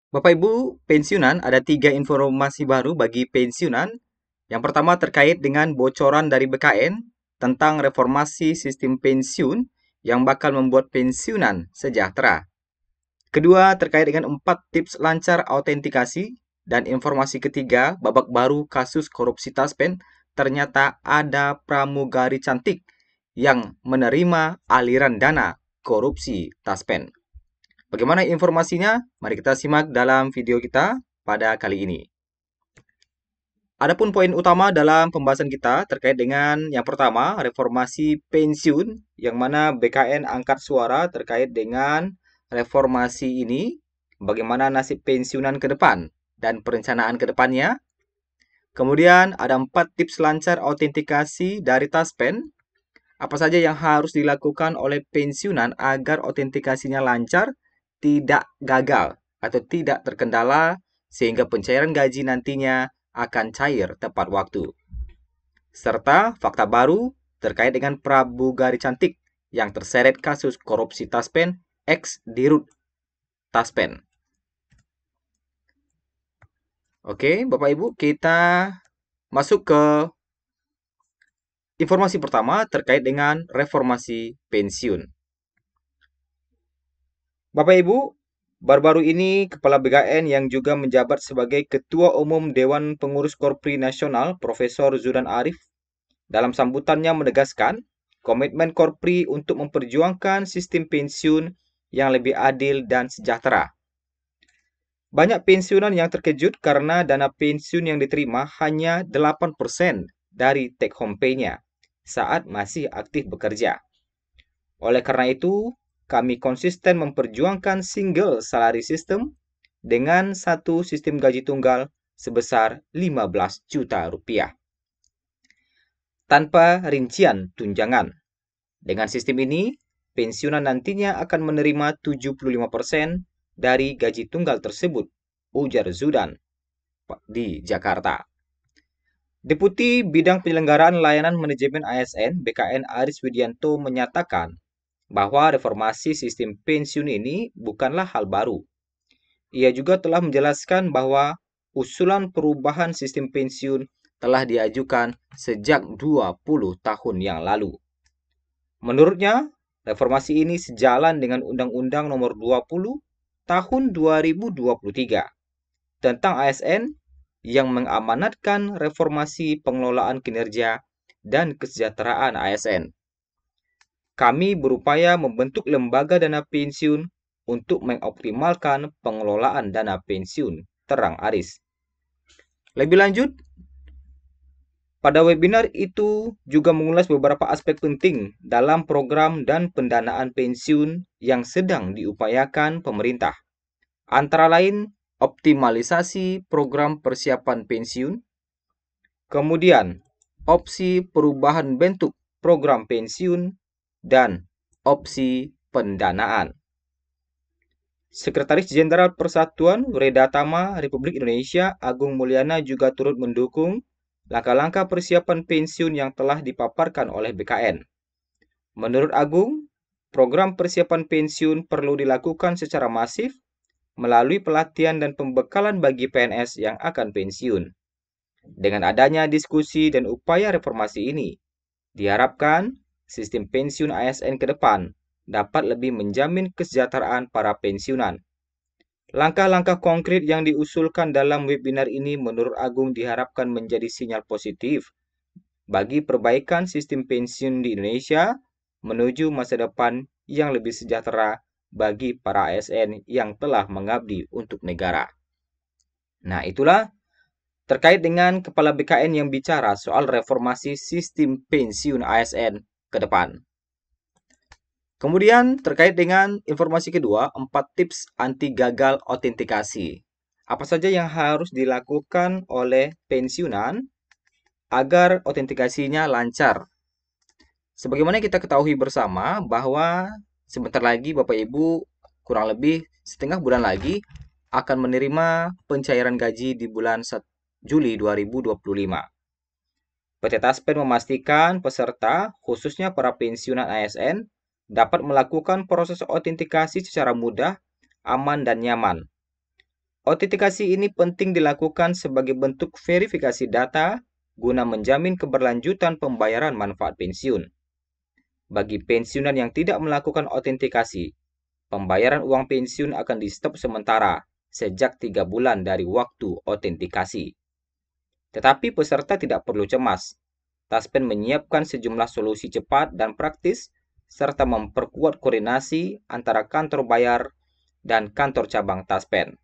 Bapak Ibu, pensiunan ada 3 informasi baru bagi pensiunan. Yang pertama terkait dengan bocoran dari BKN tentang reformasi sistem pensiun yang bakal membuat pensiunan sejahtera. Kedua terkait dengan 4 tips lancar autentikasi. Dan informasi ketiga, babak baru kasus korupsi Taspen, ternyata ada pramugari cantik yang menerima aliran dana korupsi Taspen. Bagaimana informasinya? Mari kita simak dalam video kita pada kali ini. Adapun poin utama dalam pembahasan kita terkait dengan yang pertama, reformasi pensiun, yang mana BKN angkat suara terkait dengan reformasi ini, bagaimana nasib pensiunan ke depan dan perencanaan ke depannya. Kemudian ada 4 tips lancar autentikasi dari Taspen. Apa saja yang harus dilakukan oleh pensiunan agar autentikasinya lancar, tidak gagal, atau tidak terkendala, sehingga pencairan gaji nantinya akan cair tepat waktu. Serta fakta baru terkait dengan pramugari cantik yang terseret kasus korupsi Taspen ex Dirut Taspen. Oke, Bapak Ibu, kita masuk ke informasi pertama terkait dengan reformasi pensiun. Bapak Ibu, baru-baru ini Kepala BKN yang juga menjabat sebagai Ketua Umum Dewan Pengurus Korpri Nasional, Profesor Zudan Arif, dalam sambutannya menegaskan komitmen Korpri untuk memperjuangkan sistem pensiun yang lebih adil dan sejahtera. Banyak pensiunan yang terkejut karena dana pensiun yang diterima hanya 8% dari take home pay-nya saat masih aktif bekerja. Oleh karena itu, kami konsisten memperjuangkan single salary system dengan satu sistem gaji tunggal sebesar 15 juta rupiah. Tanpa rincian tunjangan. Dengan sistem ini, pensiunan nantinya akan menerima 75% dari gaji tunggal tersebut, ujar Zudan di Jakarta. Deputi Bidang Penyelenggaraan Layanan Manajemen ASN BKN Aris Widianto menyatakan bahwa reformasi sistem pensiun ini bukanlah hal baru. Ia juga telah menjelaskan bahwa usulan perubahan sistem pensiun telah diajukan sejak 20 tahun yang lalu. Menurutnya, reformasi ini sejalan dengan Undang-Undang Nomor 20 Tahun 2023 tentang ASN yang mengamanatkan reformasi pengelolaan kinerja dan kesejahteraan ASN. Kami berupaya membentuk lembaga dana pensiun untuk mengoptimalkan pengelolaan dana pensiun, terang Aris. Lebih lanjut, pada webinar itu juga mengulas beberapa aspek penting dalam program dan pendanaan pensiun yang sedang diupayakan pemerintah. Antara lain, optimalisasi program persiapan pensiun, kemudian opsi perubahan bentuk program pensiun, dan opsi pendanaan. Sekretaris Jenderal Persatuan Redatama Republik Indonesia Agung Mulyana juga turut mendukung langkah-langkah persiapan pensiun yang telah dipaparkan oleh BKN. Menurut Agung, program persiapan pensiun perlu dilakukan secara masif melalui pelatihan dan pembekalan bagi PNS yang akan pensiun. Dengan adanya diskusi dan upaya reformasi ini, diharapkan sistem pensiun ASN ke depan dapat lebih menjamin kesejahteraan para pensiunan. Langkah-langkah konkret yang diusulkan dalam webinar ini menurut Agung diharapkan menjadi sinyal positif bagi perbaikan sistem pensiun di Indonesia menuju masa depan yang lebih sejahtera bagi para ASN yang telah mengabdi untuk negara. Nah, itulah terkait dengan Kepala BKN yang bicara soal reformasi sistem pensiun ASN ke depan. Kemudian terkait dengan informasi kedua, 4 tips anti gagal autentikasi. Apa saja yang harus dilakukan oleh pensiunan agar autentikasinya lancar? Sebagaimana kita ketahui bersama bahwa sebentar lagi Bapak Ibu kurang lebih setengah bulan lagi akan menerima pencairan gaji di bulan Juli 2025. PT Taspen memastikan peserta, khususnya para pensiunan ASN, dapat melakukan proses autentikasi secara mudah, aman, dan nyaman. Autentikasi ini penting dilakukan sebagai bentuk verifikasi data guna menjamin keberlanjutan pembayaran manfaat pensiun. Bagi pensiunan yang tidak melakukan autentikasi, pembayaran uang pensiun akan di-stop sementara sejak 3 bulan dari waktu autentikasi. Tetapi peserta tidak perlu cemas. Taspen menyiapkan sejumlah solusi cepat dan praktis serta memperkuat koordinasi antara kantor bayar dan kantor cabang Taspen.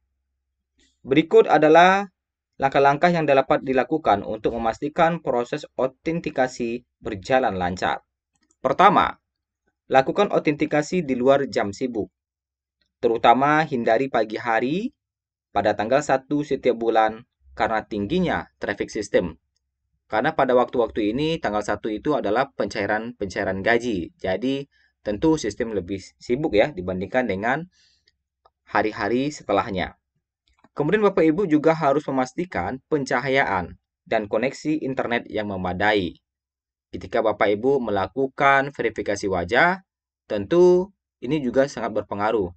Berikut adalah langkah-langkah yang dapat dilakukan untuk memastikan proses autentikasi berjalan lancar. Pertama, lakukan autentikasi di luar jam sibuk. Terutama hindari pagi hari pada tanggal 1 setiap bulan karena tingginya traffic system. Karena pada waktu-waktu ini tanggal 1 itu adalah pencairan gaji. Jadi tentu sistem lebih sibuk ya dibandingkan dengan hari-hari setelahnya. Kemudian Bapak Ibu juga harus memastikan pencahayaan dan koneksi internet yang memadai. Ketika Bapak Ibu melakukan verifikasi wajah, tentu ini juga sangat berpengaruh.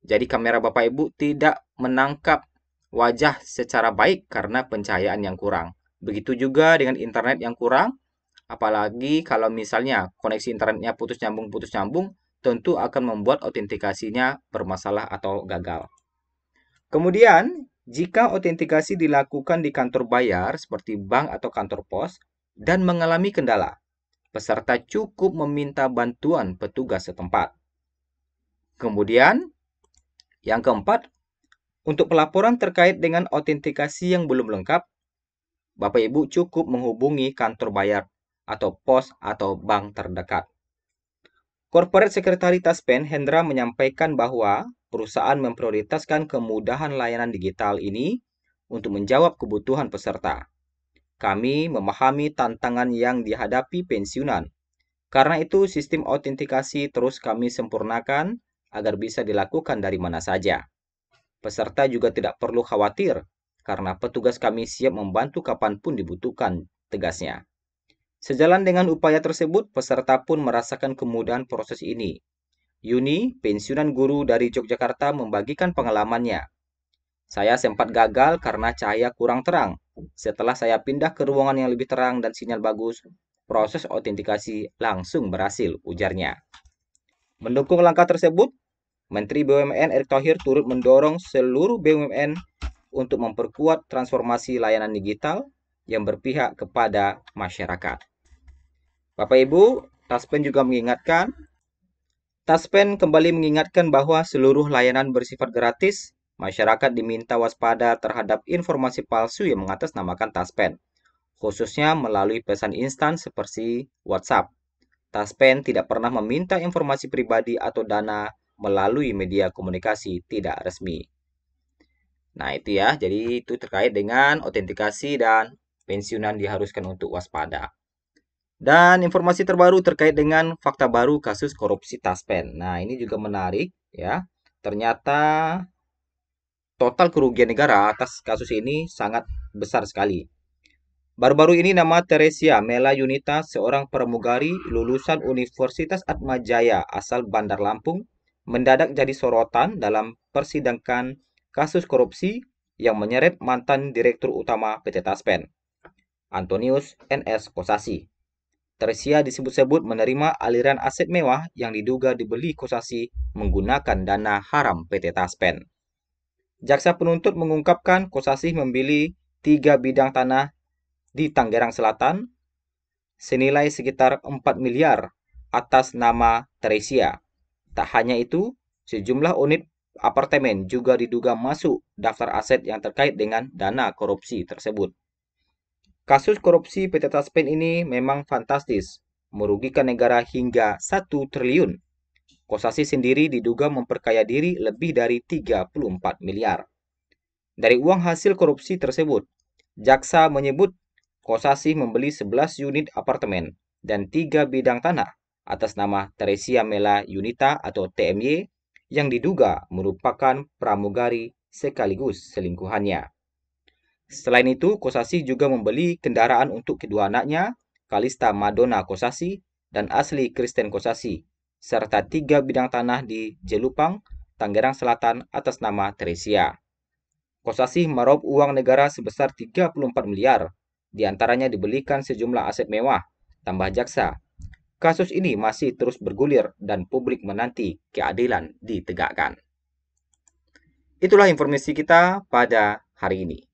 Jadi kamera Bapak Ibu tidak menangkap wajah secara baik karena pencahayaan yang kurang. Begitu juga dengan internet yang kurang, apalagi kalau misalnya koneksi internetnya putus nyambung, tentu akan membuat autentikasinya bermasalah atau gagal. Kemudian, jika autentikasi dilakukan di kantor bayar seperti bank atau kantor pos dan mengalami kendala, peserta cukup meminta bantuan petugas setempat. Kemudian, yang keempat, untuk pelaporan terkait dengan autentikasi yang belum lengkap, Bapak Ibu cukup menghubungi kantor bayar atau pos atau bank terdekat. Corporate Secretary Taspen Hendra menyampaikan bahwa perusahaan memprioritaskan kemudahan layanan digital ini untuk menjawab kebutuhan peserta. Kami memahami tantangan yang dihadapi pensiunan. Karena itu, sistem autentikasi terus kami sempurnakan agar bisa dilakukan dari mana saja. Peserta juga tidak perlu khawatir, karena petugas kami siap membantu kapanpun dibutuhkan, tegasnya. Sejalan dengan upaya tersebut, peserta pun merasakan kemudahan proses ini. Yuni, pensiunan guru dari Yogyakarta, membagikan pengalamannya. Saya sempat gagal karena cahaya kurang terang. Setelah saya pindah ke ruangan yang lebih terang dan sinyal bagus, proses autentikasi langsung berhasil, ujarnya. Mendukung langkah tersebut, Menteri BUMN Erick Thohir turut mendorong seluruh BUMN untuk memperkuat transformasi layanan digital yang berpihak kepada masyarakat. Bapak Ibu, Taspen juga mengingatkan, Taspen kembali mengingatkan bahwa seluruh layanan bersifat gratis. Masyarakat diminta waspada terhadap informasi palsu yang mengatasnamakan Taspen, khususnya melalui pesan instan seperti WhatsApp. Taspen tidak pernah meminta informasi pribadi atau dana melalui media komunikasi tidak resmi. Nah, itu ya. Jadi itu terkait dengan autentikasi dan pensiunan diharuskan untuk waspada. Dan informasi terbaru terkait dengan fakta baru kasus korupsi Taspen. Nah, ini juga menarik ya. Ternyata total kerugian negara atas kasus ini sangat besar sekali. Baru-baru ini nama Teresia Mela Yunita, seorang pramugari lulusan Universitas Atmajaya asal Bandar Lampung, mendadak jadi sorotan dalam persidangan kasus korupsi yang menyeret mantan Direktur Utama PT Taspen, Antonius NS Kosasi. Teresia disebut-sebut menerima aliran aset mewah yang diduga dibeli Kosasi menggunakan dana haram PT Taspen. Jaksa penuntut mengungkapkan Kosasi membeli 3 bidang tanah di Tangerang Selatan senilai sekitar 4 miliar atas nama Teresia. Tak hanya itu, sejumlah unit apartemen juga diduga masuk daftar aset yang terkait dengan dana korupsi tersebut. Kasus korupsi PT Taspen ini memang fantastis, merugikan negara hingga 1 triliun. Kosasi sendiri diduga memperkaya diri lebih dari 34 miliar. Dari uang hasil korupsi tersebut, jaksa menyebut Kosasi membeli 11 unit apartemen dan 3 bidang tanah atas nama Teresia Mela Yunita atau TMY yang diduga merupakan pramugari sekaligus selingkuhannya. Selain itu, Kosasi juga membeli kendaraan untuk kedua anaknya, Kalista Madonna Kosasi dan Asli Kristen Kosasi, serta 3 bidang tanah di Jelupang, Tangerang Selatan atas nama Teresia. Kosasih meraup uang negara sebesar 34 miliar, diantaranya dibelikan sejumlah aset mewah, tambah jaksa. Kasus ini masih terus bergulir dan publik menanti keadilan ditegakkan. Itulah informasi kita pada hari ini.